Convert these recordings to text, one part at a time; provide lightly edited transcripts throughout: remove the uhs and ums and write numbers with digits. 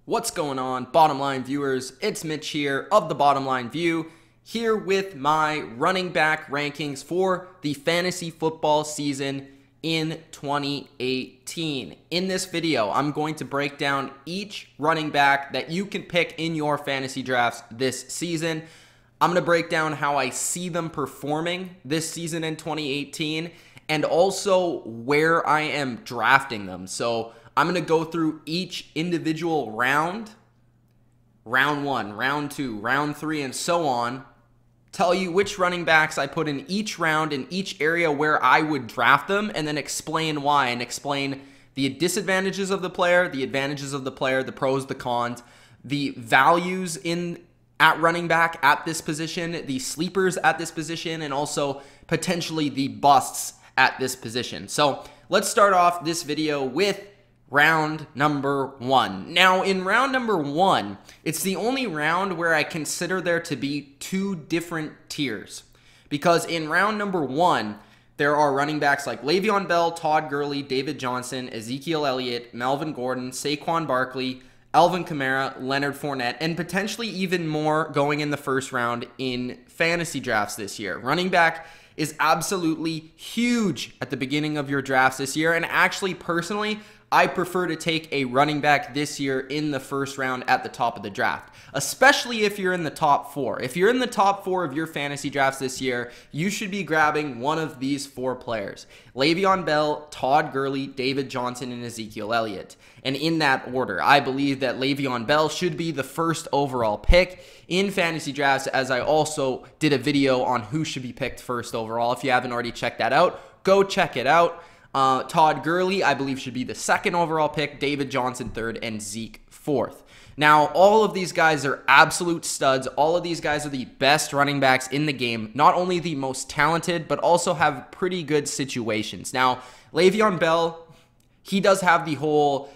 What's going on, bottom line viewers? It's Mitch here of the Bottom Line View, here with my running back rankings for the fantasy football season in 2018. In this video, I'm going to break down each running back that you can pick in your fantasy drafts this season. I'm going to break down how I see them performing this season in 2018 and also where I am drafting them. So I'm going to go through each individual round, round 1, round 2, round 3, and so on, tell you which running backs I put in each round in each area where I would draft them, and then explain why, and explain the disadvantages of the player, the advantages of the player, the pros, the cons, the values at running back at this position, the sleepers at this position, and also potentially the busts at this position. So let's start off this video with round number 1. Now, in round number 1, it's the only round where I consider there to be two different tiers. Because in round number 1, there are running backs like Le'Veon Bell, Todd Gurley, David Johnson, Ezekiel Elliott, Melvin Gordon, Saquon Barkley, Alvin Kamara, Leonard Fournette, and potentially even more going in the first round in fantasy drafts this year. Running back is absolutely huge at the beginning of your drafts this year, and actually, personally, I prefer to take a running back this year in the first round at the top of the draft, especially if you're in the top 4. If you're in the top 4 of your fantasy drafts this year, you should be grabbing one of these 4 players: Le'Veon Bell, Todd Gurley, David Johnson, and Ezekiel Elliott. And in that order, I believe that Le'Veon Bell should be the first overall pick in fantasy drafts, as I also did a video on who should be picked first overall. If you haven't already checked that out, go check it out. Todd Gurley, I believe, should be the second overall pick, David Johnson third, and Zeke fourth. Now, all of these guys are absolute studs. All of these guys are the best running backs in the game, not only the most talented, but also have pretty good situations. Now, Le'Veon Bell, he does have the whole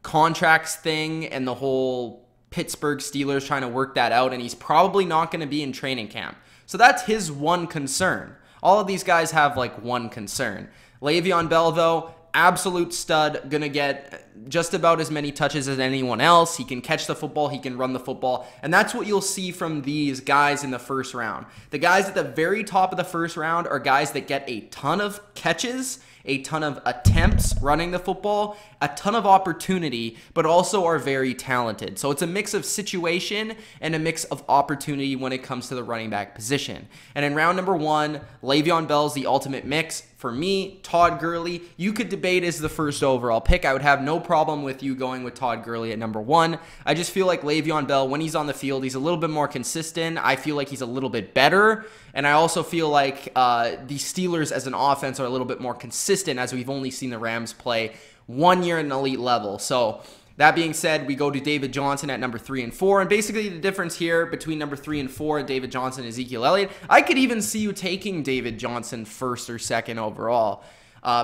contracts thing and the whole Pittsburgh Steelers trying to work that out, and he's probably not going to be in training camp. So that's his one concern. All of these guys have like one concern. Le'Veon Bell, though, absolute stud, gonna get just about as many touches as anyone else. He can catch the football, he can run the football, and that's what you'll see from these guys in the first round. The guys at the very top of the first round are guys that get a ton of catches, a ton of attempts running the football, a ton of opportunity, but also are very talented. So it's a mix of situation and a mix of opportunity when it comes to the running back position. And in round number 1, Le'Veon Bell's the ultimate mix. For me, Todd Gurley, you could debate as the first overall pick. I would have no problem with you going with Todd Gurley at number 1. I just feel like Le'Veon Bell, when he's on the field, he's a little bit more consistent. I feel like he's a little bit better. And I also feel like the Steelers as an offense are a little bit more consistent, as we've only seen the Rams play 1 year at an elite level. So that being said, we go to David Johnson at number 3 and 4. And basically the difference here between number 3 and 4, David Johnson and Ezekiel Elliott, I could even see you taking David Johnson first or second overall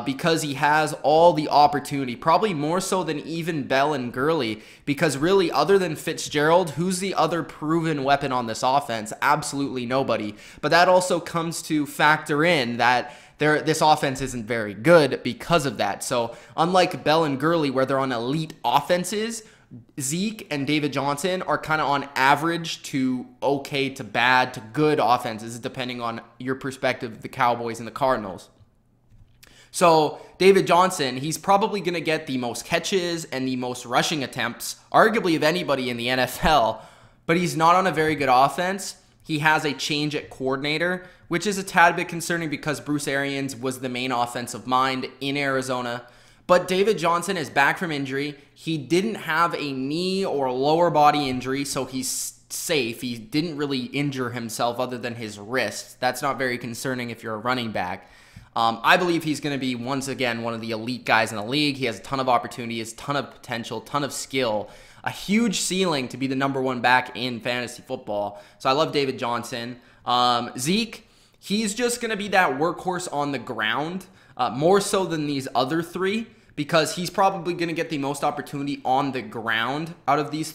because he has all the opportunity, probably more so than even Bell and Gurley, because really, other than Fitzgerald, who's the other proven weapon on this offense? Absolutely nobody. But that also comes to factor in that this offense isn't very good because of that. So unlike Bell and Gurley, where they're on elite offenses, Zeke and David Johnson are kind of on average to okay to bad to good offenses, depending on your perspective of the Cowboys and the Cardinals. So David Johnson, he's probably going to get the most catches and the most rushing attempts, arguably of anybody in the NFL, but he's not on a very good offense. He has a change at coordinator, which is a tad bit concerning because Bruce Arians was the main offensive mind in Arizona. But David Johnson is back from injury. He didn't have a knee or lower body injury, so he's safe. He didn't really injure himself other than his wrist. That's not very concerning if you're a running back. I believe he's going to be, once again, one of the elite guys in the league. He has a ton of opportunity, a ton of potential, ton of skill, a huge ceiling to be the number 1 back in fantasy football. So I love David Johnson. Zeke, he's just going to be that workhorse on the ground, more so than these other 3, because he's probably going to get the most opportunity on the ground out of these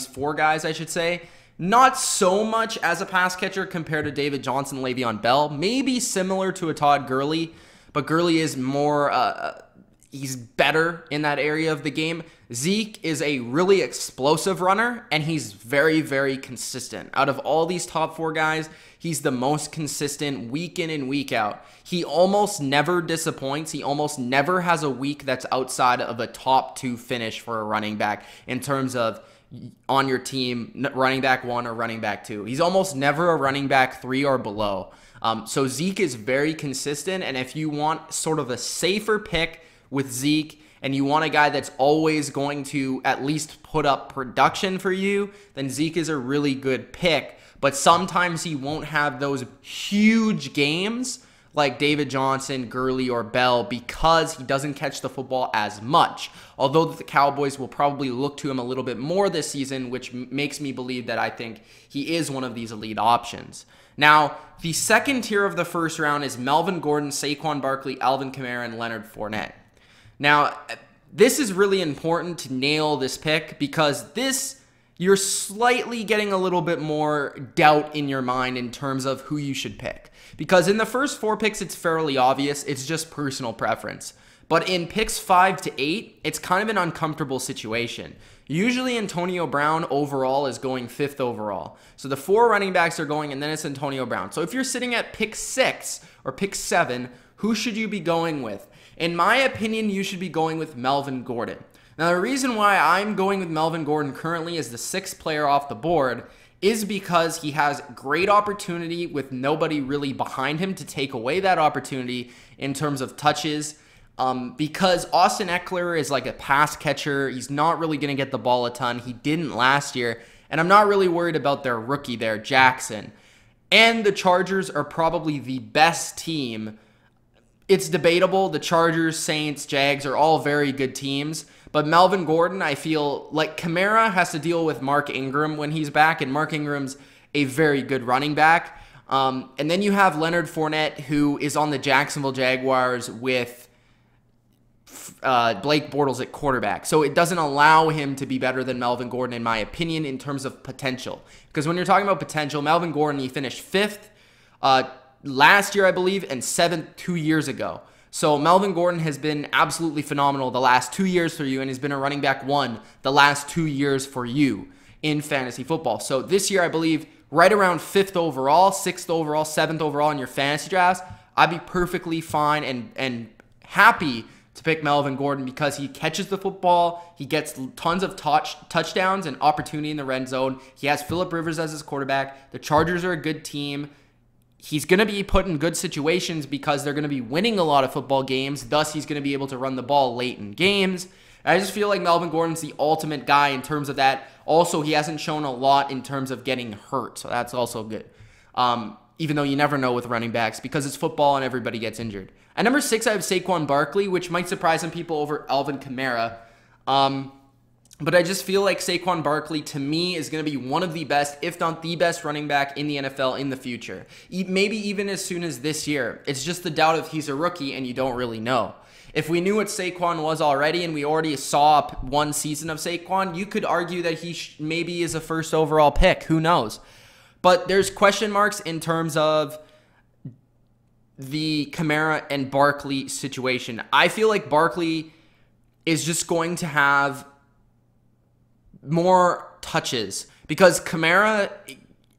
4 guys, I should say. Not so much as a pass catcher compared to David Johnson and Le'Veon Bell. Maybe similar to a Todd Gurley, but Gurley is more, he's better in that area of the game. Zeke is a really explosive runner, and he's very, very consistent. Out of all these top 4 guys, he's the most consistent week in and week out. He almost never disappoints. He almost never has a week that's outside of a top 2 finish for a running back in terms of on your team, running back 1 or running back 2. He's almost never a running back 3 or below. So Zeke is very consistent, and if you want sort of a safer pick with Zeke, and you want a guy that's always going to at least put up production for you, then Zeke is a really good pick. But sometimes he won't have those huge games like David Johnson, Gurley, or Bell because he doesn't catch the football as much. Although the Cowboys will probably look to him a little bit more this season, which makes me believe that I think he is one of these elite options. Now, the second tier of the first round is Melvin Gordon, Saquon Barkley, Alvin Kamara, and Leonard Fournette. Now, this is really important to nail this pick because you're slightly getting a little bit more doubt in your mind in terms of who you should pick. Because in the first 4 picks, it's fairly obvious. It's just personal preference. But in picks 5 to 8, it's kind of an uncomfortable situation. Usually Antonio Brown overall is going 5th overall. So the 4 running backs are going, and then it's Antonio Brown. So if you're sitting at pick 6 or pick 7, who should you be going with? In my opinion, you should be going with Melvin Gordon. Now, the reason why I'm going with Melvin Gordon currently as the 6th player off the board is because he has great opportunity with nobody really behind him to take away that opportunity in terms of touches. Because Austin Eckler is like a pass catcher. He's not really going to get the ball a ton. He didn't last year. And I'm not really worried about their rookie there, Jackson. And the Chargers are probably the best team. It's debatable. The Chargers, Saints, Jags are all very good teams. But Melvin Gordon, I feel like Kamara has to deal with Mark Ingram when he's back. And Mark Ingram's a very good running back. And then you have Leonard Fournette, who is on the Jacksonville Jaguars with Blake Bortles at quarterback. So it doesn't allow him to be better than Melvin Gordon, in my opinion, in terms of potential. Because when you're talking about potential, Melvin Gordon, he finished 5th last year, I believe, and 7th 2 years ago. So Melvin Gordon has been absolutely phenomenal the last 2 years for you, and has been a running back 1 the last 2 years for you in fantasy football. So this year, I believe, right around 5th overall, 6th overall, 7th overall in your fantasy drafts, I'd be perfectly fine and happy to pick Melvin Gordon because he catches the football, he gets tons of touchdowns and opportunity in the red zone. He has Phillip Rivers as his quarterback. The Chargers are a good team. He's going to be put in good situations because they're going to be winning a lot of football games. Thus, he's going to be able to run the ball late in games. I just feel like Melvin Gordon's the ultimate guy in terms of that. Also, he hasn't shown a lot in terms of getting hurt, so that's also good. Even though you never know with running backs because it's football and everybody gets injured. At number 6, I have Saquon Barkley, which might surprise some people over Alvin Kamara. But I just feel like Saquon Barkley, to me, is going to be one of the best, if not the best running back in the NFL in the future. Maybe even as soon as this year. It's just the doubt if he's a rookie and you don't really know. If we knew what Saquon was already and we already saw 1 season of Saquon, you could argue that he maybe is a 1st overall pick. Who knows? But there's question marks in terms of the Kamara and Barkley situation. I feel like Barkley is just going to have more touches because Kamara,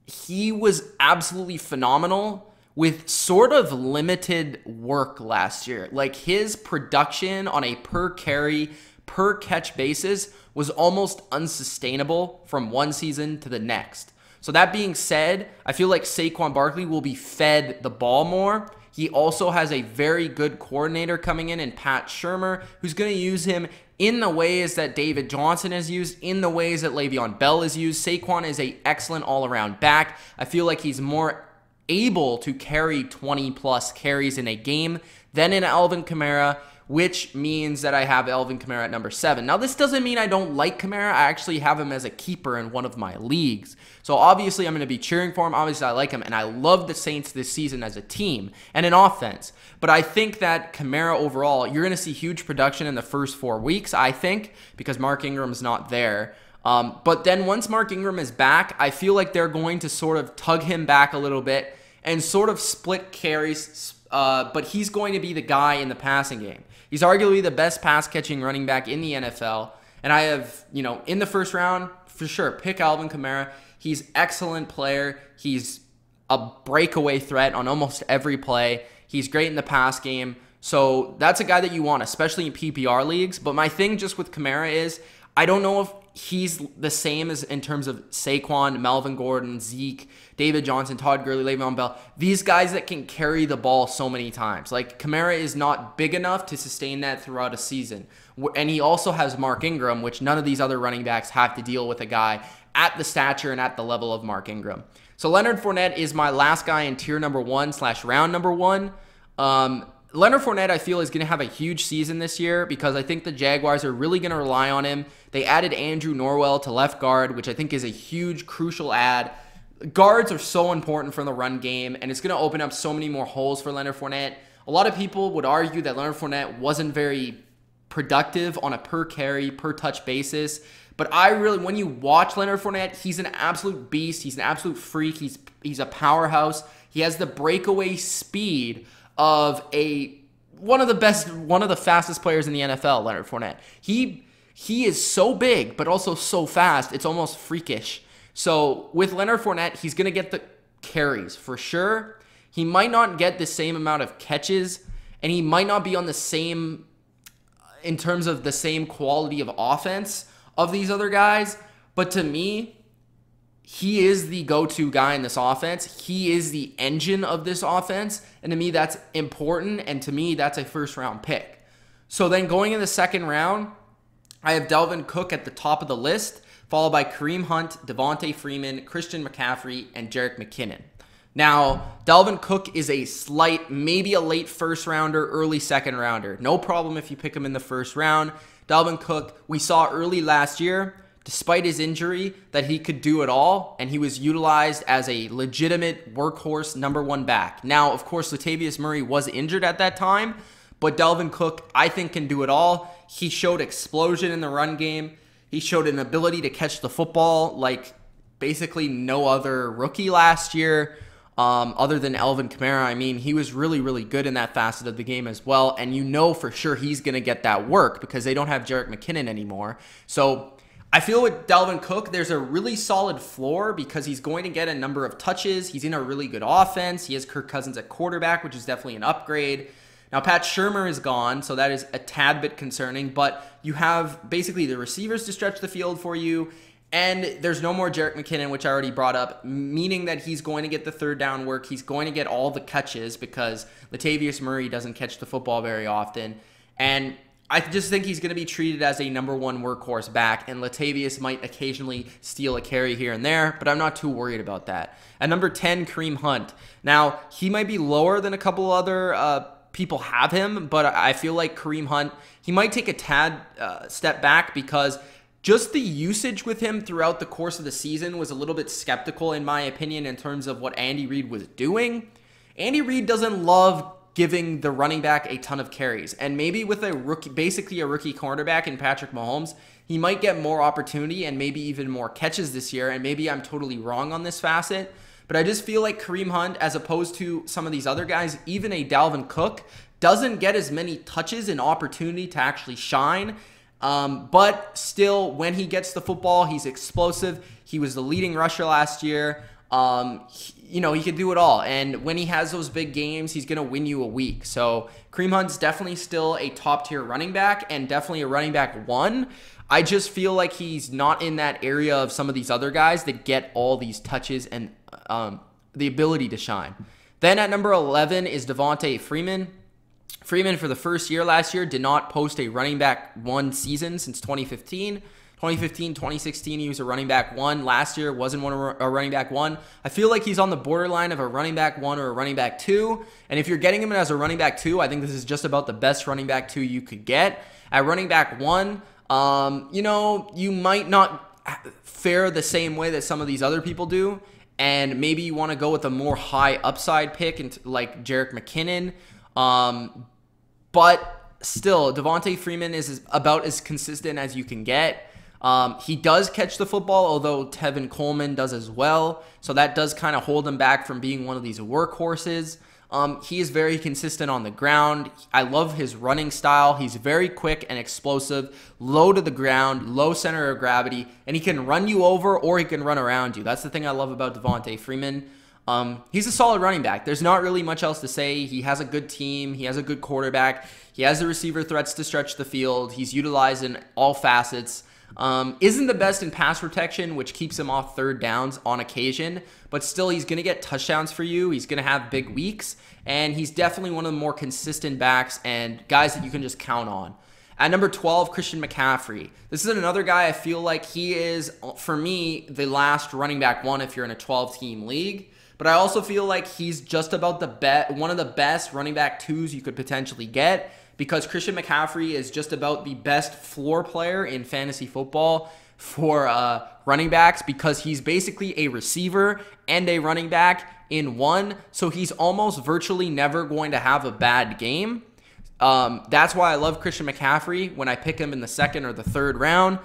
he was absolutely phenomenal with sort of limited work last year. Like his production on a per carry, per catch basis was almost unsustainable from one season to the next. So that being said, I feel like Saquon Barkley will be fed the ball more. He also has a very good coordinator coming in Pat Shurmur, who's going to use him in the ways that David Johnson is used, in the ways that Le'Veon Bell is used. Saquon is an excellent all-around back. I feel like he's more able to carry 20-plus carries in a game than in Alvin Kamara, which means that I have Alvin Kamara at number 7. Now, this doesn't mean I don't like Kamara. I actually have him as a keeper in one of my leagues. So, obviously, I'm going to be cheering for him. Obviously, I like him, and I love the Saints this season as a team and an offense. But I think that Kamara overall, you're going to see huge production in the first 4 weeks, I think, because Mark Ingram's not there. But then once Mark Ingram is back, I feel like they're going to sort of tug him back a little bit and sort of split carries, but he's going to be the guy in the passing game. He's arguably the best pass-catching running back in the NFL, And I have, in the first round, for sure, pick Alvin Kamara. He's excellent player. He's a breakaway threat on almost every play. He's great in the pass game. So that's a guy that you want, especially in PPR leagues. But my thing just with Kamara is I don't know if he's the same as in terms of Saquon, Melvin Gordon, Zeke, David Johnson, Todd Gurley, Le'Veon Bell. These guys that can carry the ball so many times. Like, Kamara is not big enough to sustain that throughout a season. And he also has Mark Ingram, which none of these other running backs have to deal with a guy at the stature and at the level of Mark Ingram. So Leonard Fournette is my last guy in tier number 1/round number 1. Leonard Fournette, I feel, is going to have a huge season this year because I think the Jaguars are really going to rely on him. They added Andrew Norwell to left guard, which I think is a huge, crucial add. Guards are so important for the run game, and it's going to open up so many more holes for Leonard Fournette. A lot of people would argue that Leonard Fournette wasn't very productive on a per carry, per touch basis. But when you watch Leonard Fournette, he's an absolute beast. He's an absolute freak. He's a powerhouse. He has the breakaway speed of one of the fastest players in the NFL, Leonard Fournette. He is so big, but also so fast. It's almost freakish. So with Leonard Fournette, he's going to get the carries for sure. He might not get the same amount of catches, and he might not be on the same, in terms of the same quality of offense of these other guys. But to me, he is the go-to guy in this offense. He is the engine of this offense. And to me, that's important. And to me, that's a first-round pick. So then going in the second round, I have Dalvin Cook at the top of the list, followed by Kareem Hunt, Devontae Freeman, Christian McCaffrey, and Jerick McKinnon. Now, Dalvin Cook is maybe a late first-rounder, early second-rounder. No problem if you pick him in the first round. Dalvin Cook, we saw early last year, despite his injury, that he could do it all, and he was utilized as a legitimate workhorse number 1 back. Now, of course, Latavius Murray was injured at that time, but Dalvin Cook, I think, can do it all. He showed explosion in the run game. He showed an ability to catch the football like basically no other rookie last year, other than Alvin Kamara. I mean, he was really, really good in that facet of the game as well, and you know for sure he's going to get that work because they don't have Jerick McKinnon anymore. So I feel with Dalvin Cook, there's a really solid floor because he's going to get a number of touches. He's in a really good offense. He has Kirk Cousins at quarterback, which is definitely an upgrade. Now, Pat Shurmur is gone, so that is a tad bit concerning, but you have basically the receivers to stretch the field for you, and there's no more Jerick McKinnon, which I already brought up, meaning that he's going to get the third down work. He's going to get all the catches because Latavius Murray doesn't catch the football very often, and I just think he's going to be treated as a number 1 workhorse back, and Latavius might occasionally steal a carry here and there, but I'm not too worried about that. At number 10, Kareem Hunt. Now, he might be lower than a couple other people have him, but I feel like Kareem Hunt, he might take a tad step back because just the usage with him throughout the course of the season was a little bit skeptical, in my opinion, in terms of what Andy Reid was doing. Andy Reid doesn't love giving the running back a ton of carries. And maybe with basically a rookie cornerback in Patrick Mahomes, he might get more opportunity and maybe even more catches this year. And maybe I'm totally wrong on this facet. But I just feel like Kareem Hunt, as opposed to some of these other guys, even a Dalvin Cook, doesn't get as many touches and opportunity to actually shine. But still, when he gets the football, he's explosive. He was the leading rusher last year. He could do it all. And when he has those big games, he's going to win you a week. So Kareem Hunt's definitely still a top-tier running back and definitely a running back 1. I just feel like he's not in that area of some of these other guys that get all these touches and the ability to shine. Then at number 11 is Devontae Freeman. Freeman, for the first year last year, did not post a running back 1 season since 2015. 2015, 2016, he was a running back 1. Last year, wasn't a running back 1. I feel like he's on the borderline of a running back 1 or a running back 2. And if you're getting him as a running back 2, I think this is just about the best running back 2 you could get. At running back 1, you might not fare the same way that some of these other people do. And maybe you want to go with a more high upside pick like Jerick McKinnon. But still, Devontae Freeman is about as consistent as you can get. He does catch the football, although Tevin Coleman does as well. So that does kind of hold him back from being one of these workhorses. He is very consistent on the ground. I love his running style. He's very quick and explosive, low to the ground, low center of gravity, and he can run you over or he can run around you. That's the thing I love about Devonta Freeman. He's a solid running back. There's not really much else to say. He has a good team. He has a good quarterback. He has the receiver threats to stretch the field. He's utilized in all facets. Isn't the best in pass protection, which keeps him off third downs on occasion, but still he's going to get touchdowns for you. He's going to have big weeks, and he's definitely one of the more consistent backs and guys that you can just count on. At number 12, Christian McCaffrey. This is another guy I feel like he is, for me, the last running back one if you're in a 12-team league. But I also feel like he's just about one of the best running back twos you could potentially get, because Christian McCaffrey is just about the best floor player in fantasy football for running backs, because he's basically a receiver and a running back in one. So he's almost virtually never going to have a bad game. That's why I love Christian McCaffrey when I pick him in the second or the third round.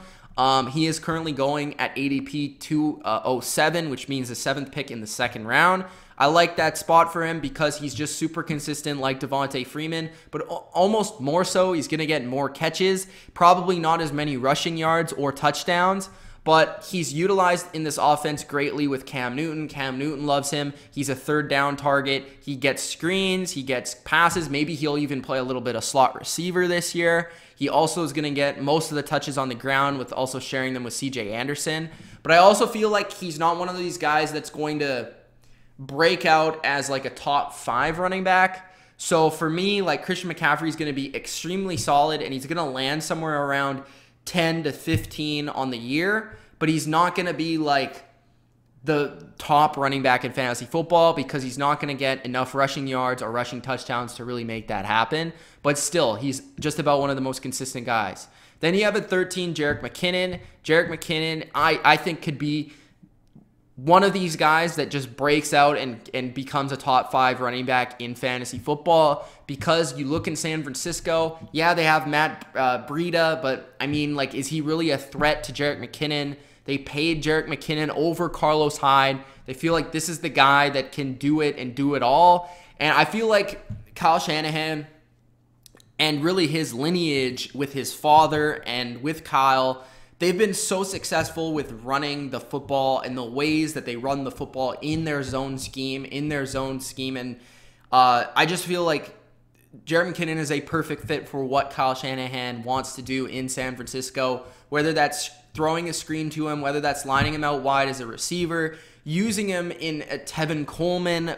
He is currently going at ADP 207, which means the 7th pick in the second round. I like that spot for him because he's just super consistent like Devonta Freeman, but almost more so. He's going to get more catches, probably not as many rushing yards or touchdowns, but he's utilized in this offense greatly with Cam Newton. Cam Newton loves him. He's a third down target. He gets screens. He gets passes. Maybe he'll even play a little bit of slot receiver this year. He also is going to get most of the touches on the ground with also sharing them with CJ Anderson. But I also feel like he's not one of these guys that's going to break out as like a top 5 running back. So for me, like, Christian McCaffrey is going to be extremely solid, and he's going to land somewhere around 10 to 15 on the year, but he's not going to be like the top running back in fantasy football because he's not going to get enough rushing yards or rushing touchdowns to really make that happen. But still, he's just about one of the most consistent guys. Then you have at 13, Jerick McKinnon. Jerick McKinnon, I think, could be one of these guys that just breaks out and becomes a top 5 running back in fantasy football, because you look in San Francisco, yeah, they have Matt Breida, but I mean, like, is he really a threat to Jerick McKinnon? They paid Jerick McKinnon over Carlos Hyde. They feel like this is the guy that can do it and do it all. And I feel like Kyle Shanahan and really his lineage with his father and with Kyle, they've been so successful with running the football and the ways that they run the football in their zone scheme, And I just feel like Jerick McKinnon is a perfect fit for what Kyle Shanahan wants to do in San Francisco, whether that's throwing a screen to him, whether that's lining him out wide as a receiver, using him in a Tevin Coleman,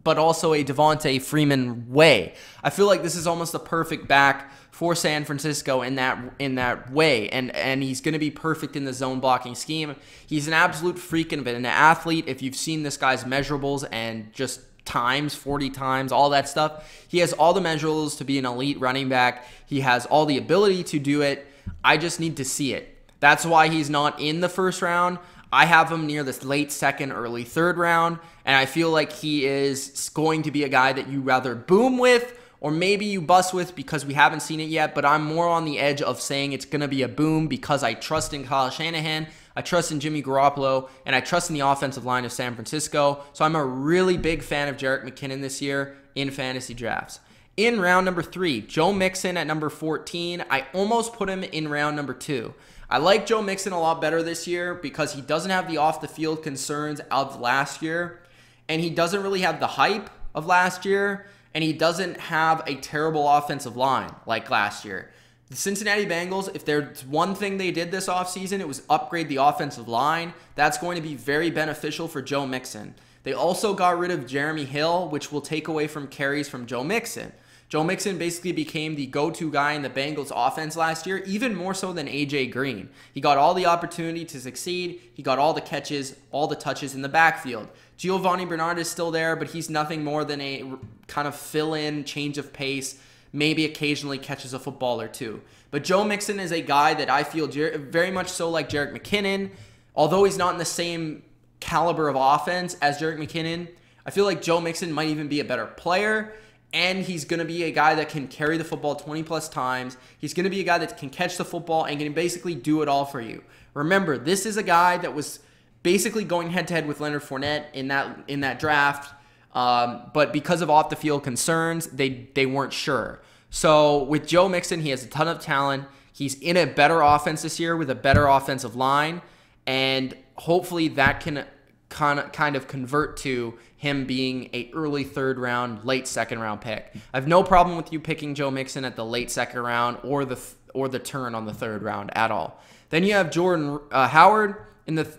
but also a Devonta Freeman way. I feel like this is almost the perfect back for San Francisco in that way, and he's going to be perfect in the zone blocking scheme. He's an absolute freak of an athlete. If you've seen this guy's measurables and just times, 40 times, all that stuff, he has all the measurables to be an elite running back. He has all the ability to do it. I just need to see it. That's why he's not in the first round. I have him near this late second, early third round, and I feel like he is going to be a guy that you rather boom with or maybe you bust with because we haven't seen it yet, but I'm more on the edge of saying it's going to be a boom because I trust in Kyle Shanahan, I trust in Jimmy Garoppolo, and I trust in the offensive line of San Francisco. So I'm a really big fan of Jerick McKinnon this year in fantasy drafts. In round number 3, Joe Mixon at number 14. I almost put him in round number 2. I like Joe Mixon a lot better this year because he doesn't have the off-the-field concerns of last year, and he doesn't really have the hype of last year, and he doesn't have a terrible offensive line like last year. The Cincinnati Bengals, if there's one thing they did this offseason, it was upgrade the offensive line. That's going to be very beneficial for Joe Mixon. They also got rid of Jeremy Hill, which will take away from carries from Joe Mixon. Joe Mixon basically became the go-to guy in the Bengals offense last year, even more so than A.J. Green. He got all the opportunity to succeed. He got all the catches, all the touches in the backfield. Giovanni Bernard is still there, but he's nothing more than a kind of fill-in, change of pace, maybe occasionally catches a football or two. But Joe Mixon is a guy that I feel very much so like Jerick McKinnon. Although he's not in the same caliber of offense as Jerick McKinnon, I feel like Joe Mixon might even be a better player. And he's going to be a guy that can carry the football 20-plus times. He's going to be a guy that can catch the football and can basically do it all for you. Remember, this is a guy that was basically going head-to-head with Leonard Fournette in that draft. But because of off the field concerns, they weren't sure. So with Joe Mixon, he has a ton of talent. He's in a better offense this year with a better offensive line, and hopefully that can kind of convert to him being a early third round, late second round pick. I have no problem with you picking Joe Mixon at the late second round or the turn on the third round at all. Then you have Jordan Howard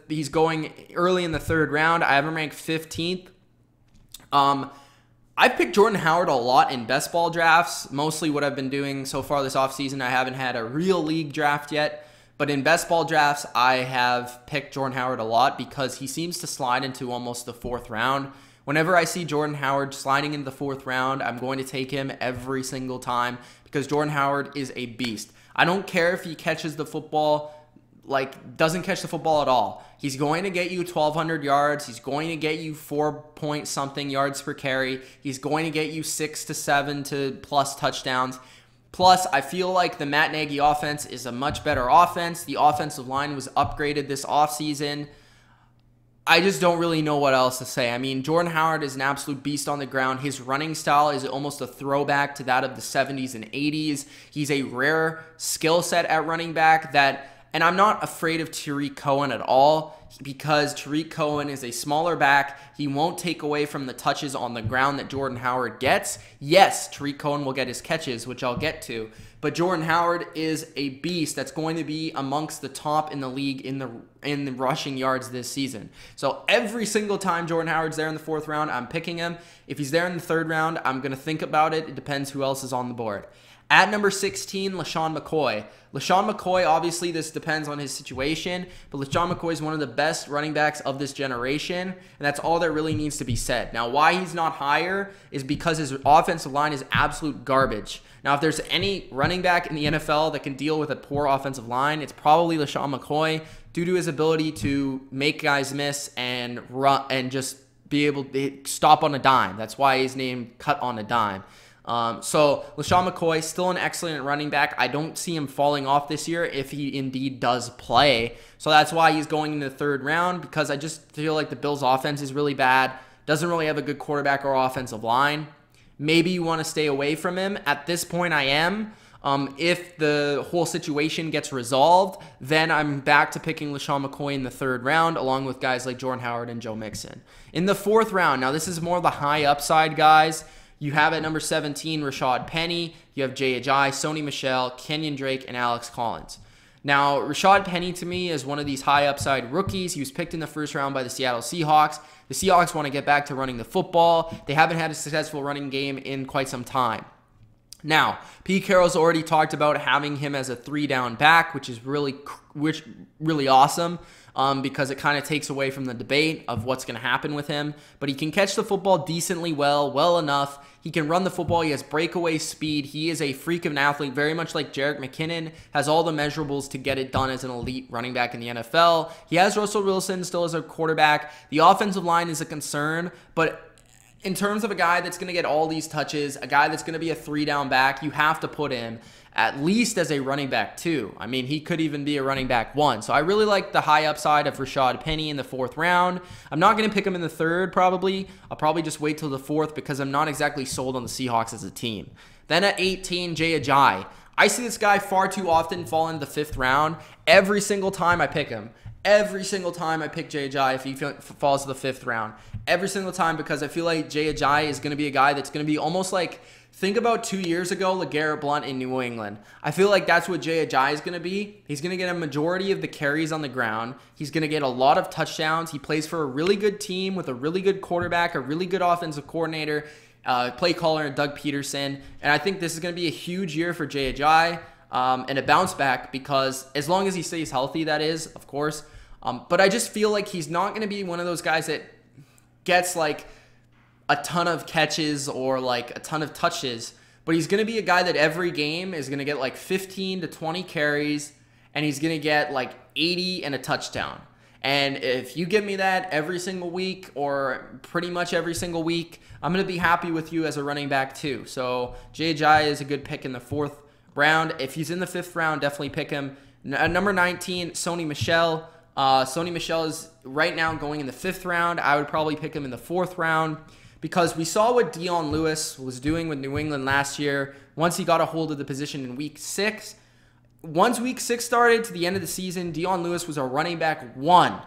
he's going early in the third round. I have him ranked 15th. I've picked Jordan Howard a lot in best ball drafts. Mostly what I've been doing so far this offseason. I haven't had a real league draft yet. But in best ball drafts, I have picked Jordan Howard a lot because he seems to slide into almost the fourth round. Whenever I see Jordan Howard sliding into the fourth round, I'm going to take him every single time because Jordan Howard is a beast. I don't care if he catches the football, doesn't catch the football at all. He's going to get you 1,200 yards. He's going to get you 4-point-something yards per carry. He's going to get you 6 to 7 to plus touchdowns. Plus, I feel like the Matt Nagy offense is a much better offense. The offensive line was upgraded this offseason. I just don't really know what else to say. I mean, Jordan Howard is an absolute beast on the ground. His running style is almost a throwback to that of the 70s and 80s. He's a rare skill set at running back and I'm not afraid of Tariq Cohen at all because Tariq Cohen is a smaller back. He won't take away from the touches on the ground that Jordan Howard gets. Yes, Tariq Cohen will get his catches, which I'll get to. But Jordan Howard is a beast that's going to be amongst the top in the league in the rushing yards this season. So every single time Jordan Howard's there in the fourth round, I'm picking him. If he's there in the third round, I'm going to think about it. It depends who else is on the board. At number 16, LaShawn McCoy. LaShawn McCoy, obviously this depends on his situation, but LaShawn McCoy is one of the best running backs of this generation, and that's all that really needs to be said. Now, why he's not higher is because his offensive line is absolute garbage. Now, if there's any running back in the NFL that can deal with a poor offensive line, it's probably LaShawn McCoy due to his ability to make guys miss and run and just be able to stop on a dime. That's why he's named Cut on a Dime. So LaShawn McCoy, still an excellent running back. I don't see him falling off this year if he indeed does play. So that's why he's going into the third round, because I just feel like the Bills' offense is really bad. Doesn't really have a good quarterback or offensive line. Maybe you want to stay away from him. At this point, I am. If the whole situation gets resolved, then I'm back to picking LaShawn McCoy in the third round, along with guys like Jordan Howard and Joe Mixon. In the fourth round, now this is more the high upside guys. You have at number 17, Rashad Penny. You have Jay Ajayi, Sony Michel, Kenyon Drake, and Alex Collins. Now, Rashad Penny to me is one of these high upside rookies. He was picked in the first round by the Seattle Seahawks. The Seahawks want to get back to running the football. They haven't had a successful running game in quite some time. Now, Pete Carroll's already talked about having him as a 3-down back, which is really awesome. Because it kind of takes away from the debate of what's going to happen with him. But he can catch the football decently well enough. He can run the football. He has breakaway speed. He is a freak of an athlete, very much like Jerick McKinnon, has all the measurables to get it done as an elite running back in the NFL. He has Russell Wilson still as a quarterback. The offensive line is a concern, but in terms of a guy that's going to get all these touches, a guy that's going to be a 3-down back, you have to put him at least as a running back 2. I mean, he could even be a running back 1. So I really like the high upside of Rashad Penny in the fourth round. I'm not going to pick him in the third, probably. I'll probably just wait till the fourth because I'm not exactly sold on the Seahawks as a team. Then at 18, Jay Ajayi. I see this guy far too often fall into the fifth round. Every single time I pick him. Every single time I pick Jay Ajayi if he falls to the fifth round. Every single time, because I feel like Jay Ajayi is going to be a guy that's going to be almost like, think about 2 years ago, LeGarrette Blount in New England. I feel like that's what Jay Ajayi is going to be. He's going to get a majority of the carries on the ground. He's going to get a lot of touchdowns. He plays for a really good team with a really good quarterback, a really good offensive coordinator, play caller, and Doug Peterson. And I think this is going to be a huge year for Jay Ajayi and a bounce back because as long as he stays healthy, that is, of course. But I just feel like he's not going to be one of those guys that gets like a ton of catches or like a ton of touches, but he's going to be a guy that every game is going to get like 15 to 20 carries and he's going to get like 80 and a touchdown. And if you give me that every single week or pretty much every single week, I'm going to be happy with you as a running back too. So Jay Ajayi is a good pick in the fourth round. If he's in the fifth round, definitely pick him. Number 19, Sony Michel. Sony Michel is right now going in the fifth round. I would probably pick him in the fourth round. because we saw what Dion Lewis was doing with New England last year once he got a hold of the position in week 6. Once week 6 started to the end of the season, Dion Lewis was a running back 1.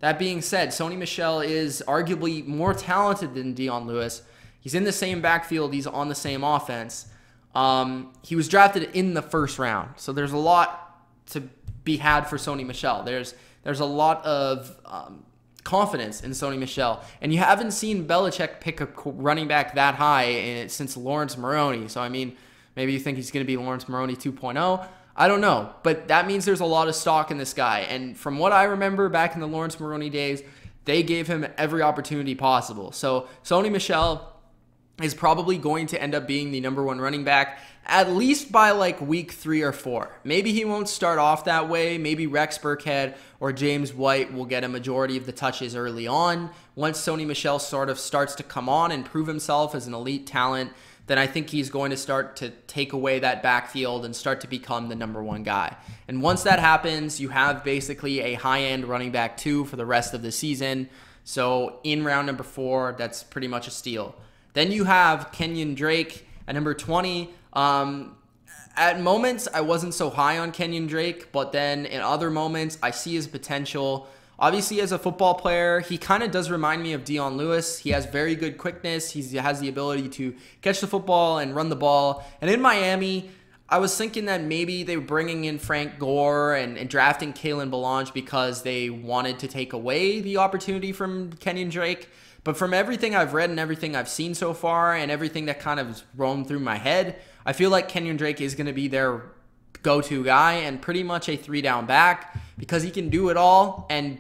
That being said, Sony Michel is arguably more talented than Dion Lewis. He's in the same backfield. He's on the same offense. He was drafted in the first round, so there's a lot to be had for Sony Michel. There's a lot of confidence in Sony Michel, and you haven't seen Belichick pick a running back that high since Lawrence Maroney. So I mean, maybe you think he's going to be Lawrence Maroney 2.0. I don't know, but that means there's a lot of stock in this guy. And from what I remember back in the Lawrence Maroney days, they gave him every opportunity possible. So Sony Michel is probably going to end up being the #1 running back, at least by like week 3 or 4. Maybe he won't start off that way. Maybe Rex Burkhead or James White will get a majority of the touches early on. Once Sony Michel sort of starts to come on and prove himself as an elite talent, then I think he's going to start to take away that backfield and start to become the #1 guy. And once that happens, you have basically a high-end running back 2 for the rest of the season. So in round number 4, that's pretty much a steal. Then you have Kenyon Drake at number 20. At moments, I wasn't so high on Kenyon Drake, but then in other moments, I see his potential. Obviously, as a football player, he kind of does remind me of Dion Lewis. He has very good quickness. He has the ability to catch the football and run the ball. And in Miami, I was thinking that maybe they were bringing in Frank Gore and drafting Kalen Ballage because they wanted to take away the opportunity from Kenyon Drake. But from everything I've read and everything I've seen so far and everything that kind of roamed through my head, I feel like Kenyon Drake is going to be their go-to guy and pretty much a 3-down back because he can do it all, and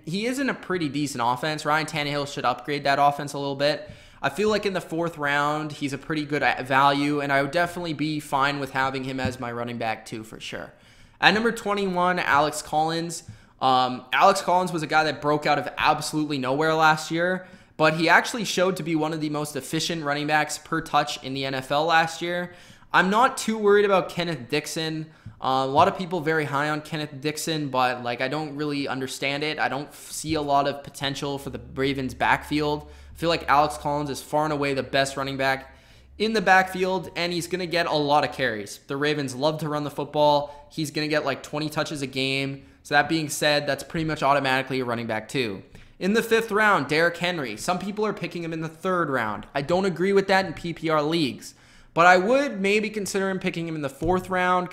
he is in a pretty decent offense. Ryan Tannehill should upgrade that offense a little bit. I feel like in the 4th round, he's a pretty good value, and I would definitely be fine with having him as my running back 2 for sure. At number 21, Alex Collins. Alex Collins was a guy that broke out of absolutely nowhere last year, but he actually showed to be one of the most efficient running backs per touch in the NFL last year. I'm not too worried about Kenneth Dixon. A lot of people very high on Kenneth Dixon, but like I don't really understand it. I don't see a lot of potential for the Ravens backfield. I feel like Alex Collins is far and away the best running back in the backfield, and he's going to get a lot of carries. The Ravens love to run the football. He's going to get like 20 touches a game. So that being said, that's pretty much automatically a running back 2. In the 5th round, Derrick Henry. Some people are picking him in the 3rd round. I don't agree with that in PPR leagues. But I would maybe consider him picking him in the 4th round,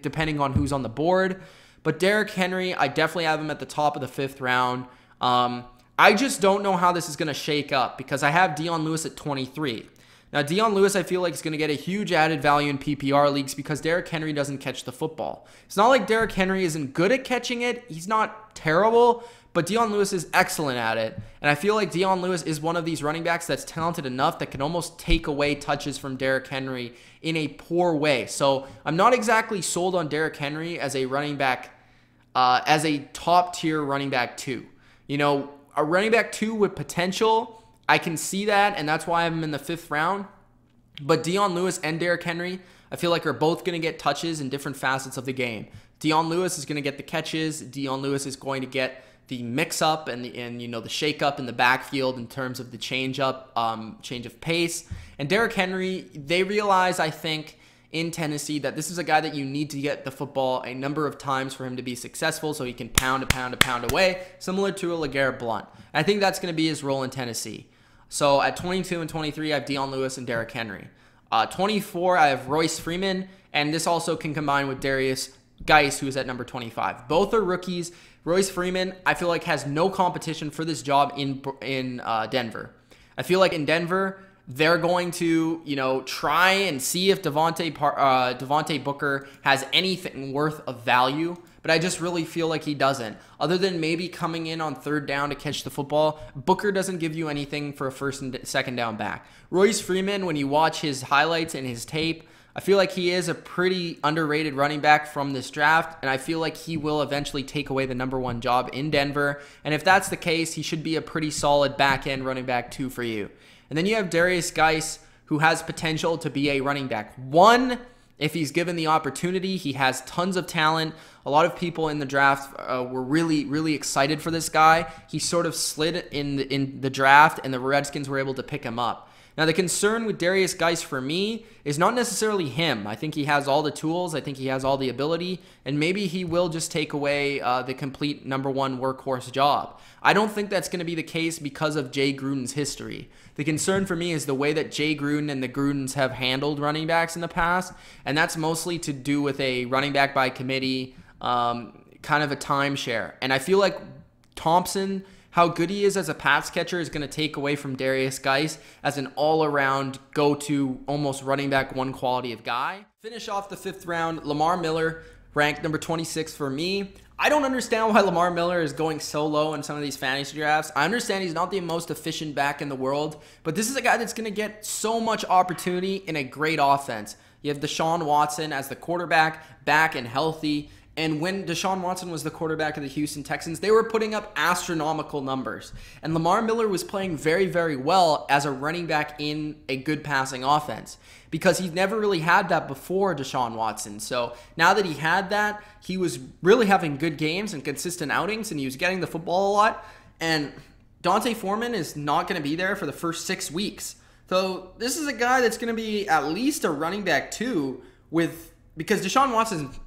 depending on who's on the board. But Derrick Henry, I definitely have him at the top of the 5th round. I just don't know how this is going to shake up because I have Dion Lewis at 23. Now, Dion Lewis, I feel like, is going to get a huge added value in PPR leagues because Derrick Henry doesn't catch the football. It's not like Derrick Henry isn't good at catching it. He's not terrible, but Dion Lewis is excellent at it. And I feel like Dion Lewis is one of these running backs that's talented enough that can almost take away touches from Derrick Henry in a poor way. So I'm not exactly sold on Derrick Henry as a running back, as a top-tier running back 2. You know, a running back 2 with potential, I can see that, and that's why I have him in the 5th round. But Dion Lewis and Derrick Henry, I feel like are both going to get touches in different facets of the game. Dion Lewis is going to get the catches. Dion Lewis is going to get the mix-up and the shake-up in the backfield in terms of the change of pace. And Derrick Henry, they realize, I think, in Tennessee that this is a guy that you need to get the football a number of times for him to be successful so he can pound away, similar to a LeGarrette Blount. I think that's going to be his role in Tennessee. So at 22 and 23, I have Dion Lewis and Derrick Henry. 24, I have Royce Freeman, and this also can combine with Darius Geis, who is at number 25. Both are rookies. Royce Freeman, I feel like, has no competition for this job in Denver. I feel like in Denver, they're going to, try and see if Devontae Booker has anything worth of value, but I just really feel like he doesn't. Other than maybe coming in on 3rd down to catch the football, Booker doesn't give you anything for a 1st and 2nd down back. Royce Freeman, when you watch his highlights and his tape, I feel like he is a pretty underrated running back from this draft, and I feel like he will eventually take away the #1 job in Denver. And if that's the case, he should be a pretty solid back-end running back 2 for you. And then you have Darius Geis, who has potential to be a running back 1 if he's given the opportunity. He has tons of talent. A lot of people in the draft were really, really excited for this guy. He sort of slid in the draft, and the Redskins were able to pick him up. Now, the concern with Darius Geis for me is not necessarily him. I think he has all the tools. I think he has all the ability, and maybe he will just take away the complete #1 workhorse job. I don't think that's going to be the case because of Jay Gruden's history. The concern for me is the way that Jay Gruden and the Grudens have handled running backs in the past, and that's mostly to do with a running back by committee, kind of a timeshare. And I feel like Thompson, how good he is as a pass catcher, is going to take away from Darius Geis as an all-around go-to, almost running back one quality of guy. Finish off the 5th round, Lamar Miller, ranked number 26 for me. I don't understand why Lamar Miller is going so low in some of these fantasy drafts. I understand he's not the most efficient back in the world, but this is a guy that's going to get so much opportunity in a great offense. You have Deshaun Watson as the quarterback, back and healthy. And when Deshaun Watson was the quarterback of the Houston Texans, they were putting up astronomical numbers. And Lamar Miller was playing very, very well as a running back in a good passing offense, because he never really had that before Deshaun Watson. So now that he had that, he was really having good games and consistent outings, and he was getting the football a lot. And D'Onta Foreman is not going to be there for the first 6 weeks. So this is a guy that's going to be at least a running back 2 because Deshaun Watson's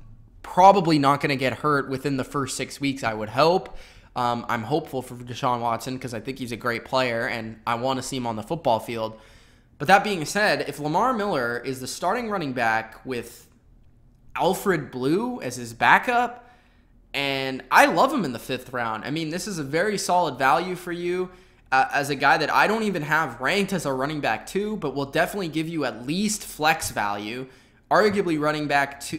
probably not going to get hurt within the first 6 weeks, I would hope. I'm hopeful for Deshaun Watson because I think he's a great player and I want to see him on the football field. But that being said, if Lamar Miller is the starting running back with Alfred Blue as his backup, and I love him in the 5th round. I mean, this is a very solid value for you as a guy that I don't even have ranked as a running back 2, but will definitely give you at least flex value. Arguably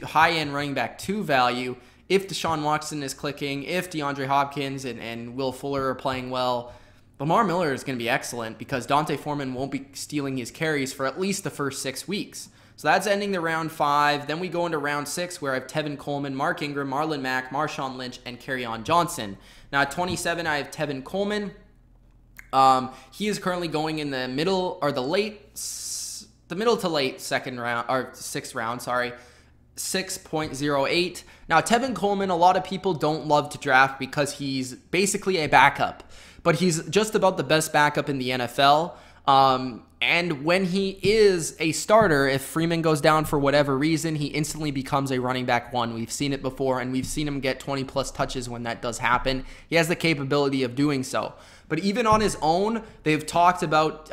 high-end running back 2 value if Deshaun Watson is clicking, if DeAndre Hopkins and Will Fuller are playing well. Lamar Miller is going to be excellent because D'Onta Foreman won't be stealing his carries for at least the first 6 weeks. So that's ending the round 5. Then we go into round 6 where I have Tevin Coleman, Mark Ingram, Marlon Mack, Marshawn Lynch, and Kerryon Johnson. Now at 27, I have Tevin Coleman. He is currently going in the middle to late 6th round, 6.08. Now, Tevin Coleman, a lot of people don't love to draft because he's basically a backup, but he's just about the best backup in the NFL. And when he is a starter, if Freeman goes down for whatever reason, he instantly becomes a running back 1. We've seen it before, and we've seen him get 20-plus touches when that does happen. He has the capability of doing so. But even on his own, they've talked about,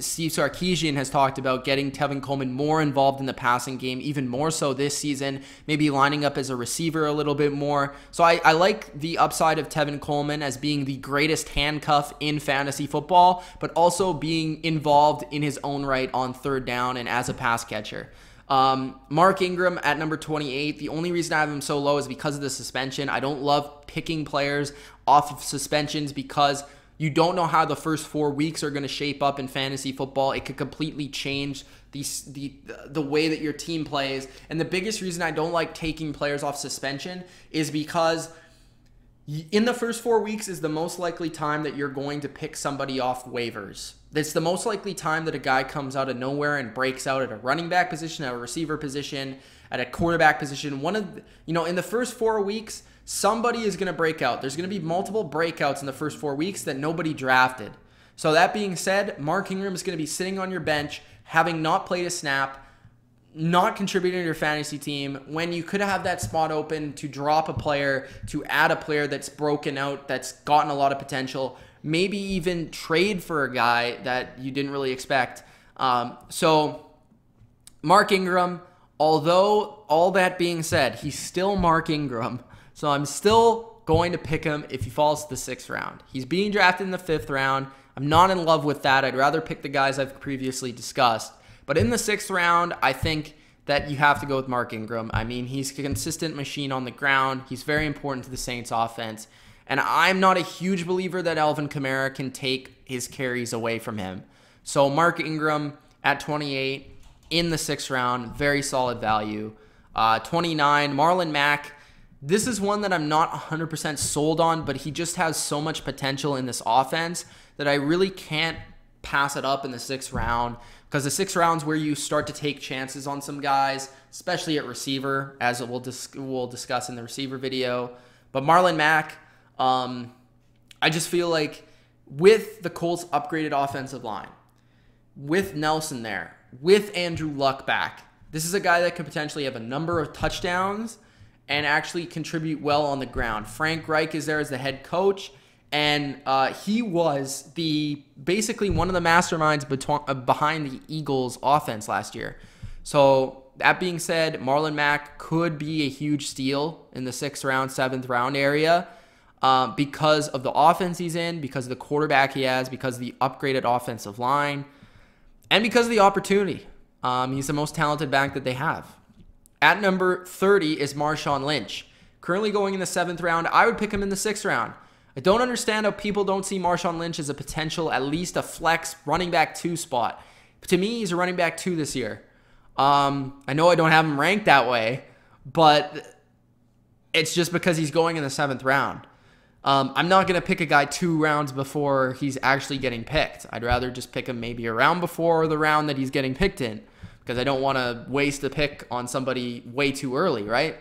Steve Sarkisian has talked about getting Tevin Coleman more involved in the passing game, even more so this season, maybe lining up as a receiver a little bit more. So I like the upside of Tevin Coleman as being the greatest handcuff in fantasy football, but also being involved in his own right on 3rd down and as a pass catcher. Mark Ingram at number 28. The only reason I have him so low is because of the suspension. I don't love picking players off of suspensions because you don't know how the first 4 weeks are going to shape up in fantasy football. It could completely change the way that your team plays. And the biggest reason I don't like taking players off suspension is because in the first 4 weeks is the most likely time that you're going to pick somebody off waivers. It's the most likely time that a guy comes out of nowhere and breaks out at a running back position, at a receiver position, at a quarterback position. In the first 4 weeks, somebody is going to break out. There's going to be multiple breakouts in the first 4 weeks that nobody drafted. So that being said, Mark Ingram is going to be sitting on your bench, having not played a snap, not contributing to your fantasy team, when you could have that spot open to drop a player, to add a player that's broken out, that's gotten a lot of potential, maybe even trade for a guy that you didn't really expect. So Mark Ingram, although all that being said, he's still Mark Ingram. So I'm still going to pick him if he falls to the 6th round. He's being drafted in the 5th round. I'm not in love with that. I'd rather pick the guys I've previously discussed. But in the 6th round, I think that you have to go with Mark Ingram. I mean, he's a consistent machine on the ground. He's very important to the Saints offense. And I'm not a huge believer that Alvin Kamara can take his carries away from him. So Mark Ingram at 28 in the 6th round, very solid value. 29, Marlon Mack. This is one that I'm not 100% sold on, but he just has so much potential in this offense that I really can't pass it up in the 6th round, because the 6th round's where you start to take chances on some guys, especially at receiver, as we'll discuss in the receiver video. But Marlon Mack, I just feel like with the Colts' upgraded offensive line, with Nelson there, with Andrew Luck back, this is a guy that could potentially have a number of touchdowns and actually contribute well on the ground. Frank Reich is there as the head coach, and he was basically one of the masterminds behind the Eagles' offense last year. So that being said, Marlon Mack could be a huge steal in the 6th round, 7th round area because of the offense he's in, because of the quarterback he has, because of the upgraded offensive line, and because of the opportunity. He's the most talented back that they have. At number 30 is Marshawn Lynch. Currently going in the 7th round. I would pick him in the 6th round. I don't understand how people don't see Marshawn Lynch as a potential, at least a flex running back 2 spot. But to me, he's a running back 2 this year. I know I don't have him ranked that way, but it's just because he's going in the 7th round. I'm not going to pick a guy 2 rounds before he's actually getting picked. I'd rather just pick him maybe a round before the round that he's getting picked in, because I don't want to waste a pick on somebody way too early, right?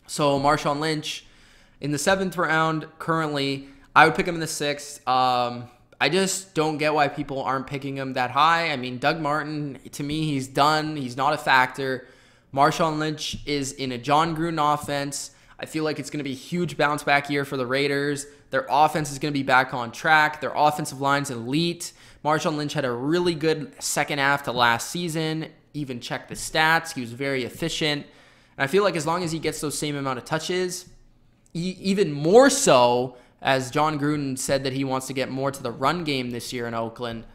So Marshawn Lynch in the 7th round currently, I would pick him in the 6th. I just don't get why people aren't picking him that high. I mean, Doug Martin, to me, he's done. He's not a factor. Marshawn Lynch is in a John Gruden offense. I feel like it's going to be a huge bounce back year for the Raiders. Their offense is going to be back on track. Their offensive line's elite. Marshawn Lynch had a really good second half to last season. Even checked the stats. He was very efficient. And I feel like as long as he gets those same amount of touches, even more so, as John Gruden said that he wants to get more to the run game this year in Oakland,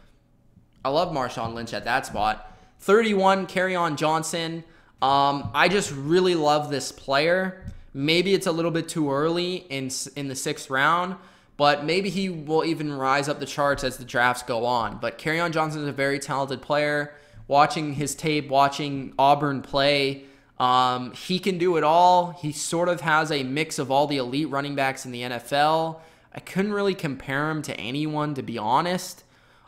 I love Marshawn Lynch at that spot. 31, Kerryon Johnson. I just really love this player. Maybe it's a little bit too early in the 6th round, but maybe he will even rise up the charts as the drafts go on. But Kerryon Johnson is a very talented player. Watching his tape, watching Auburn play, he can do it all. He sort of has a mix of all the elite running backs in the NFL. I couldn't really compare him to anyone, to be honest.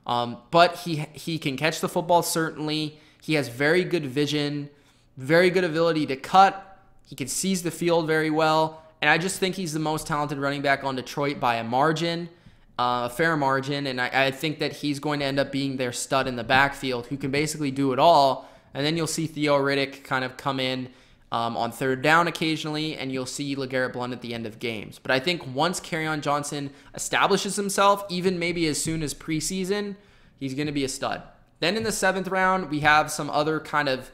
But he can catch the football, certainly. He has very good vision, very good ability to cut. He can seize the field very well. And I just think he's the most talented running back on Detroit by a margin, a fair margin. And I think that he's going to end up being their stud in the backfield who can basically do it all. And then you'll see Theo Riddick kind of come in on 3rd down occasionally, and you'll see LeGarrette Blount at the end of games. But I think once Kerryon Johnson establishes himself, even maybe as soon as preseason, he's going to be a stud. Then in the 7th round, we have some other kind of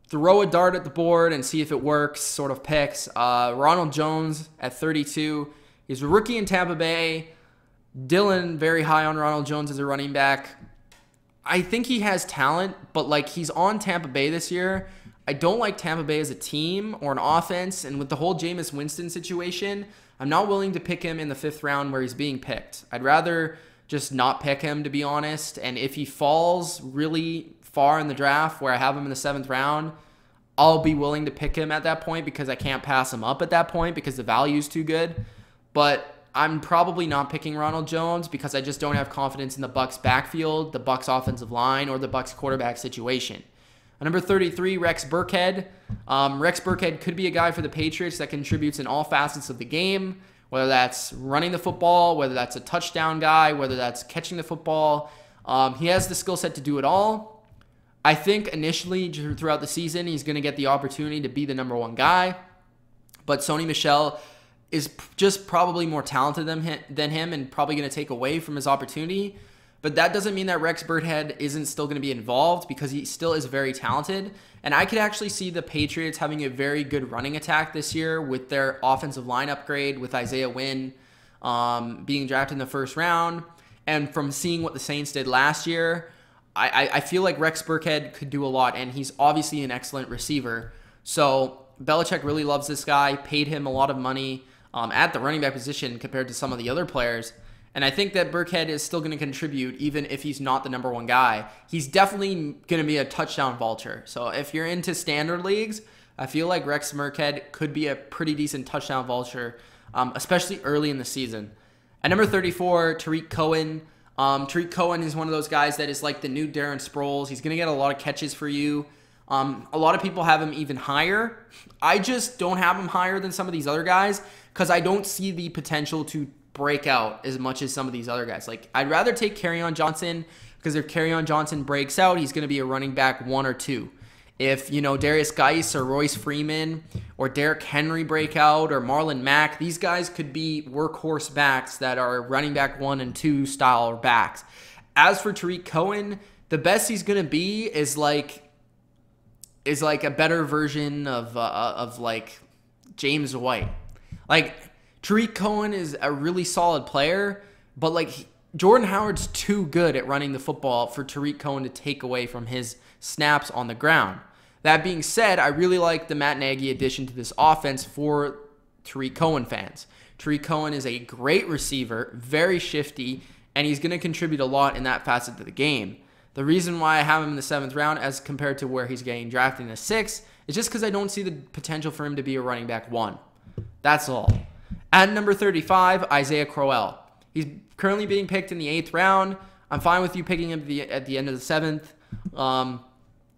throw a dart at the board and see if it works sort of picks. Ronald Jones at 32. He's a rookie in Tampa Bay. Dylan, very high on Ronald Jones as a running back. I think he has talent, but like he's on Tampa Bay this year. I don't like Tampa Bay as a team or an offense, and with the whole Jameis Winston situation, I'm not willing to pick him in the 5th round where he's being picked. I'd rather just not pick him, to be honest, and if he falls really far in the draft where I have him in the 7th round, I'll be willing to pick him at that point because I can't pass him up at that point because the value is too good. But I'm probably not picking Ronald Jones because I just don't have confidence in the Bucs backfield, the Bucs offensive line, or the Bucs quarterback situation. At number 33, Rex Burkhead. Rex Burkhead could be a guy for the Patriots that contributes in all facets of the game, whether that's running the football, whether that's a touchdown guy, whether that's catching the football. He has the skill set to do it all. I think initially throughout the season, he's going to get the opportunity to be the number 1 guy. But Sony Michel is just probably more talented than him and probably going to take away from his opportunity. But that doesn't mean that Rex Burkhead isn't still going to be involved because he still is very talented. And I could actually see the Patriots having a very good running attack this year with their offensive line upgrade, with Isaiah Wynn being drafted in the 1st round. And from seeing what the Saints did last year, I feel like Rex Burkhead could do a lot, and he's obviously an excellent receiver. So Belichick really loves this guy, paid him a lot of money at the running back position compared to some of the other players. And I think that Burkhead is still going to contribute even if he's not the number 1 guy. He's definitely going to be a touchdown vulture. So if you're into standard leagues, I feel like Rex Burkhead could be a pretty decent touchdown vulture, especially early in the season. At number 34, Tariq Cohen. Tariq Cohen is one of those guys that is like the new Darren Sproles. He's going to get a lot of catches for you. A lot of people have him even higher. I just don't have him higher than some of these other guys because I don't see the potential to break out as much as some of these other guys. Like, I'd rather take Kerryon Johnson because if Kerryon Johnson breaks out, he's going to be a running back 1 or 2. If, Darius Geis or Royce Freeman or Derrick Henry break out or Marlon Mack, these guys could be workhorse backs that are running back 1 and 2 style backs. As for Tariq Cohen, the best he's going to be is like a better version of like James White. Like, Tariq Cohen is a really solid player, but like Jordan Howard's too good at running the football for Tariq Cohen to take away from his snaps on the ground. That being said, I really like the Matt Nagy addition to this offense for Tariq Cohen fans. Tariq Cohen is a great receiver, very shifty, and he's going to contribute a lot in that facet of the game. The reason why I have him in the 7th round as compared to where he's getting drafted in the 6th is just because I don't see the potential for him to be a running back 1. That's all. At number 35, Isaiah Crowell. He's currently being picked in the 8th round. I'm fine with you picking him at the end of the 7th.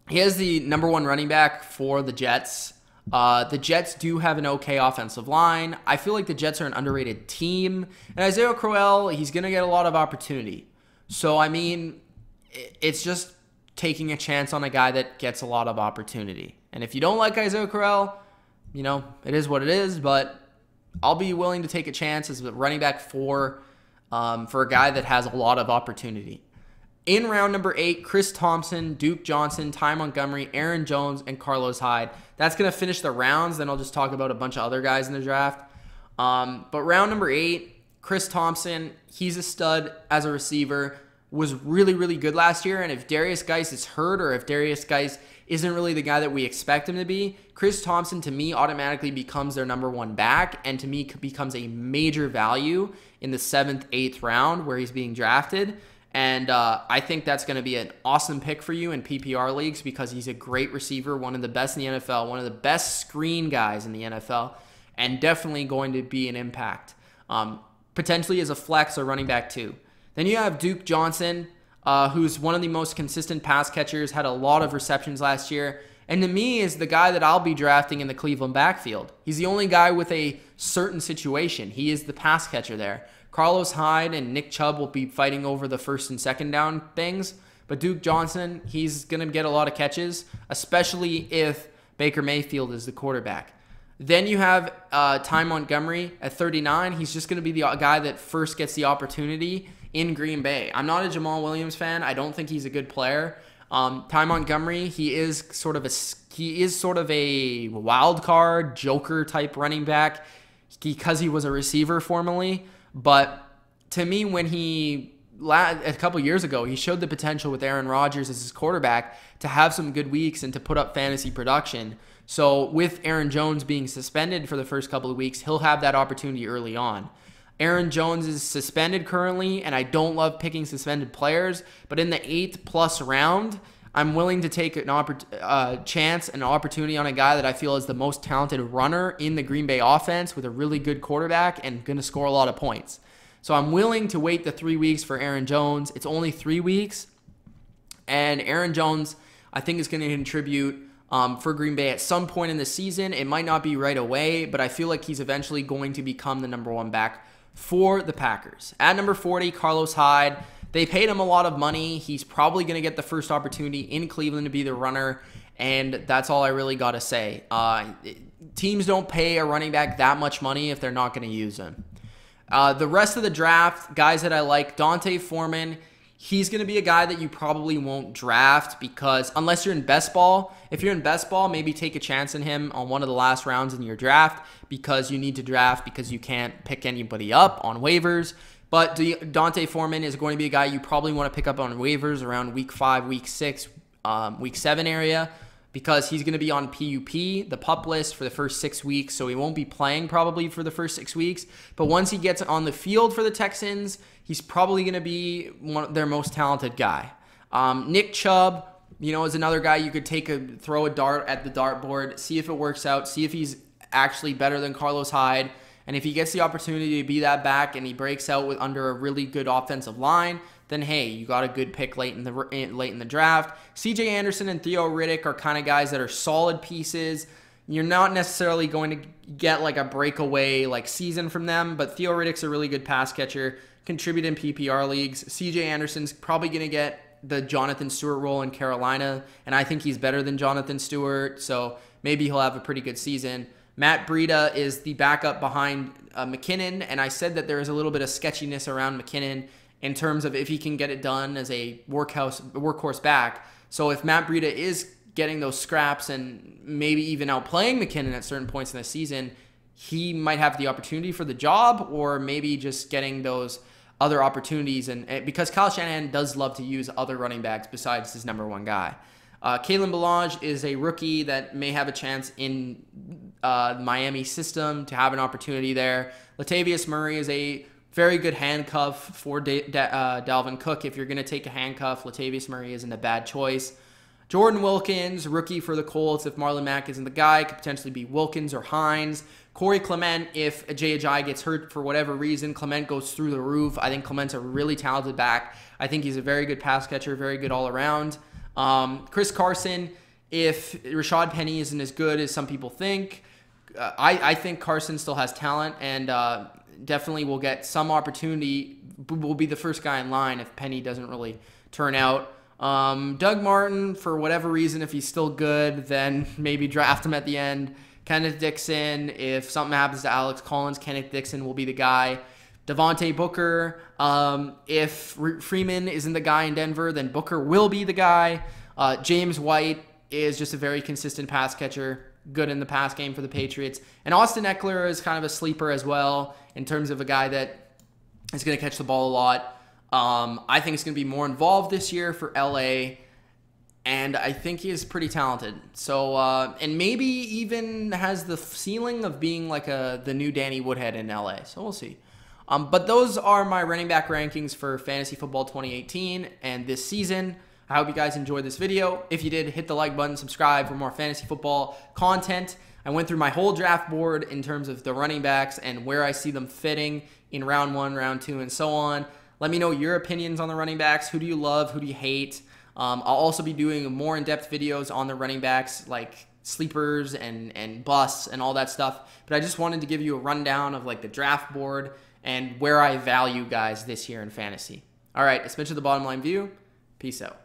He is the number 1 running back for the Jets. The Jets do have an okay offensive line. I feel like the Jets are an underrated team. And Isaiah Crowell, he's going to get a lot of opportunity. So, I mean, it's just taking a chance on a guy that gets a lot of opportunity. And if you don't like Isaiah Crowell, it is what it is. But I'll be willing to take a chance as a running back 4 for a guy that has a lot of opportunity. In round number 8, Chris Thompson, Duke Johnson, Ty Montgomery, Aaron Jones, and Carlos Hyde. That's going to finish the rounds. Then I'll just talk about a bunch of other guys in the draft. But round number 8, Chris Thompson, he's a stud as a receiver, was really, really good last year. And if Darius Geis is hurt or if Darius Geis isn't really the guy that we expect him to be, Chris Thompson, to me, automatically becomes their number 1 back and to me becomes a major value in the 7th, 8th round where he's being drafted. And I think that's going to be an awesome pick for you in PPR leagues because he's a great receiver, one of the best in the NFL, one of the best screen guys in the NFL, and definitely going to be an impact. Potentially as a flex or running back 2. Then you have Duke Johnson, who's one of the most consistent pass catchers, had a lot of receptions last year, and to me is the guy that I'll be drafting in the Cleveland backfield. He's the only guy with a certain situation. He is the pass catcher there. Carlos Hyde and Nick Chubb will be fighting over the 1st and 2nd down things, but Duke Johnson, he's going to get a lot of catches, especially if Baker Mayfield is the quarterback. Then you have Ty Montgomery at 39. He's just going to be the guy that first gets the opportunity in Green Bay. I'm not a Jamal Williams fan. I don't think he's a good player. Ty Montgomery, he is sort of a wild card, joker type running back because he was a receiver formerly. But to me, when a couple years ago, he showed the potential with Aaron Rodgers as his quarterback to have some good weeks and to put up fantasy production. So with Aaron Jones being suspended for the first couple of weeks, he'll have that opportunity early on. Aaron Jones is suspended currently, and I don't love picking suspended players, but in the 8th plus round, I'm willing to take an opportunity on a guy that I feel is the most talented runner in the Green Bay offense with a really good quarterback and going to score a lot of points. So I'm willing to wait the 3 weeks for Aaron Jones. It's only 3 weeks, and Aaron Jones, I think, is going to contribute for Green Bay at some point in the season. It might not be right away, but I feel like he's eventually going to become the number 1 back for the Packers. At number 40, Carlos Hyde. They paid him a lot of money. He's probably going to get the first opportunity in Cleveland to be the runner, and that's all I really got to say. Teams don't pay a running back that much money if they're not going to use him. The rest of the draft, guys that I like, Dante Foreman, he's going to be a guy that you probably won't draft because unless you're in best ball, if you're in best ball, maybe take a chance on him on one of the last rounds in your draft because you need to draft because you can't pick anybody up on waivers. But Dante Foreman is going to be a guy you probably want to pick up on waivers around week 5, week 6, week 7 area because he's going to be on PUP, the PUP list, for the first 6 weeks. So he won't be playing probably for the first 6 weeks. But once he gets on the field for the Texans, he's probably going to be their most talented guy. Nick Chubb, is another guy you could throw a dart at the dartboard, see if it works out, see if he's actually better than Carlos Hyde, And if he gets the opportunity to be that back and he breaks out with under a really good offensive line, then hey, you got a good pick late in the draft. CJ Anderson and Theo Riddick are kind of guys that are solid pieces. You're not necessarily going to get like a breakaway like season from them, but Theo Riddick's a really good pass catcher, contribute in PPR leagues. CJ Anderson's probably going to get the Jonathan Stewart role in Carolina, and I think he's better than Jonathan Stewart, so maybe he'll have a pretty good season. Matt Breida is the backup behind McKinnon, and I said that there is a little bit of sketchiness around McKinnon in terms of if he can get it done as a workhorse back. So if Matt Breida is getting those scraps and maybe even outplaying McKinnon at certain points in the season, he might have the opportunity for the job, or maybe just getting those other opportunities. And because Kyle Shanahan does love to use other running backs besides his number one guy. Kalen Ballage is a rookie that may have a chance in Miami system to have an opportunity there. Latavius Murray is a very good handcuff for Dalvin Cook. If you're going to take a handcuff, Latavius Murray isn't a bad choice. Jordan Wilkins, rookie for the Colts. If Marlon Mack isn't the guy, could potentially be Wilkins or Hines. Corey Clement, if Ajayi gets hurt for whatever reason, Clement goes through the roof. I think Clement's a really talented back. I think he's a very good pass catcher, very good all around. Chris Carson, if Rashad Penny isn't as good as some people think, I think Carson still has talent and definitely will get some opportunity, will be the first guy in line if Penny doesn't really turn out. Doug Martin, for whatever reason, if he's still good, then maybe draft him at the end. Kenneth Dixon, if something happens to Alex Collins, Kenneth Dixon will be the guy. Devontae Booker, if Freeman isn't the guy in Denver, then Booker will be the guy. James White is just a very consistent pass catcher, good in the pass game for the Patriots. And Austin Eckler is kind of a sleeper as well in terms of a guy that is going to catch the ball a lot. I think it's going to be more involved this year for LA, and I think he is pretty talented. So, and maybe even has the ceiling of being like the new Danny Woodhead in LA. So we'll see. But those are my running back rankings for Fantasy Football 2018 and this season. I hope you guys enjoyed this video. If you did, hit the like button, subscribe for more fantasy football content. I went through my whole draft board in terms of the running backs and where I see them fitting in round 1, round 2, and so on. Let me know your opinions on the running backs. Who do you love? Who do you hate? I'll also be doing more in-depth videos on the running backs, like sleepers and busts and all that stuff. But I just wanted to give you a rundown of like the draft board and where I value guys this year in fantasy. All right, it's Mitch of the Bottom Line View. Peace out.